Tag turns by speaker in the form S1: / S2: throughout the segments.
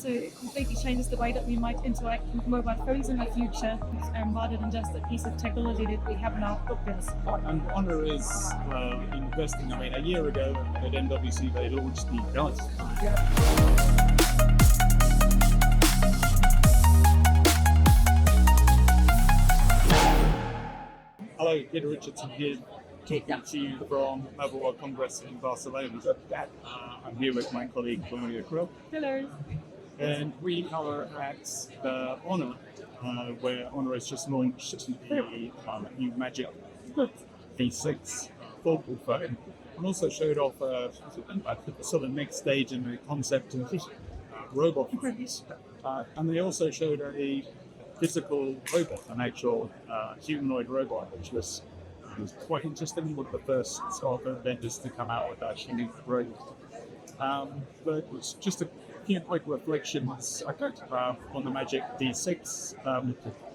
S1: So it completely changes the way that we might interact with mobile phones in the future, rather than just a piece of technology that we have in our pockets.
S2: And Honor is investing. I mean, a year ago at MWC they launched the guns. Hello, Peter Richardson here, talking to you from Mobile World Congress in Barcelona. I'm here with my colleague Claudia Krehl.
S1: Hello.
S2: And we are at Honor, where Honor has just launched the new Magic V6 foldable phone, and also showed off sort of next stage in the concept of robot phones. And they also showed a physical robot, an actual humanoid robot, which was quite interesting. One of the first sort of vendors to come out with that unique robot. But it's just a few quick reflections on the Magic V6,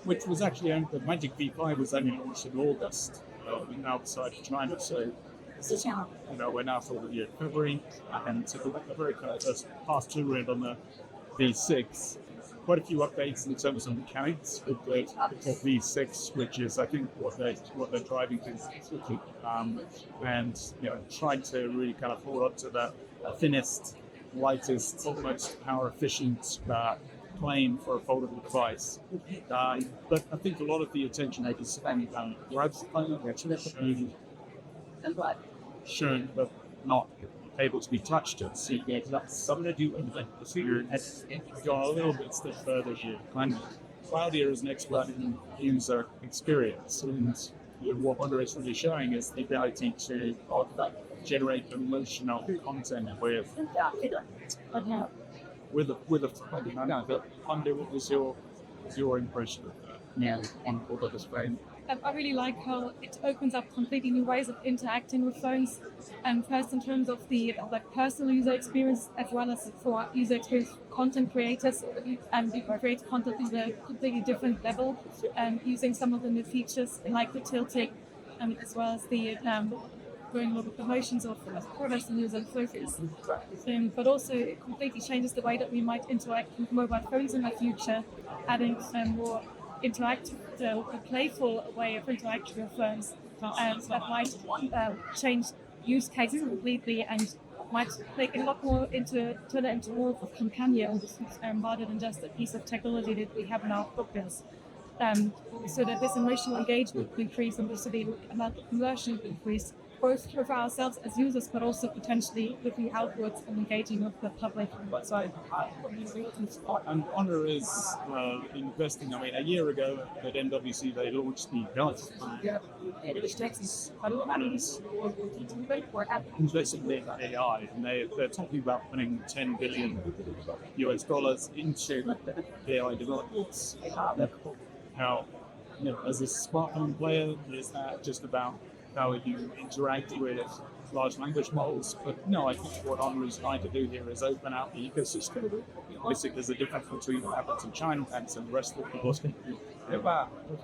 S2: which was actually the Magic V5 was only launched in August outside of China. So we're now sort of February, and so a very kind of just past two read on the V6. Quite a few updates in terms of mechanics with the V6, which is I think what they're driving to, and tried to really kind of hold on to the thinnest, lightest, most power efficient claim for a foldable device. But I think a lot of the attention they can spend on grabs shown but not able to be touched. So I'm going to do go a little bit step further here. And Claudia is an expert in user experience, and what Honor is really showing is the ability to generate emotional content with a Honda. What was your impression of that?
S3: Yeah, on all of this frame.
S1: I really like how it opens up completely new ways of interacting with phones, and first in terms of the personal user experience, as well as for user experience content creators, and we create content in a completely different level, using some of the new features like the tilting, as well as the going a lot of promotions of products and user focus. But also it completely changes the way that we might interact with mobile phones in the future, adding more interactive, a playful way of interacting with phones that might change use cases completely and might make a lot more turn it into more of a companion rather than just a piece of technology that we have in our pockets. So that this emotional engagement will increase and also the amount of conversion will increase, both for ourselves as users, but also potentially looking outwards and engaging with the public.
S2: And Honor is investing. I mean, a year ago at MWC they launched the guns. Investing in AI, and they're talking about putting $10 billion into AI developments. How, as a smartphone player, is that just about how you interact with large language models? But no, I think what Honor is trying to do here is open out the ecosystem. Obviously, there's a difference between what happens in China and the rest of the world.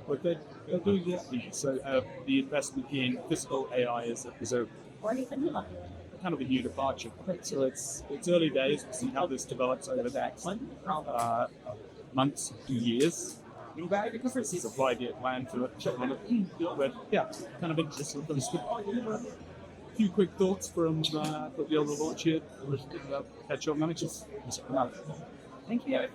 S2: But they're doing it. So the investment in physical AI is a kind of a new departure. So it's early days. We'll see how this develops over the next months to years. It's a 5-year plan to it. But yeah, kind of interesting. A few quick thoughts from the other launch here. Catch your managers.
S1: Thank you.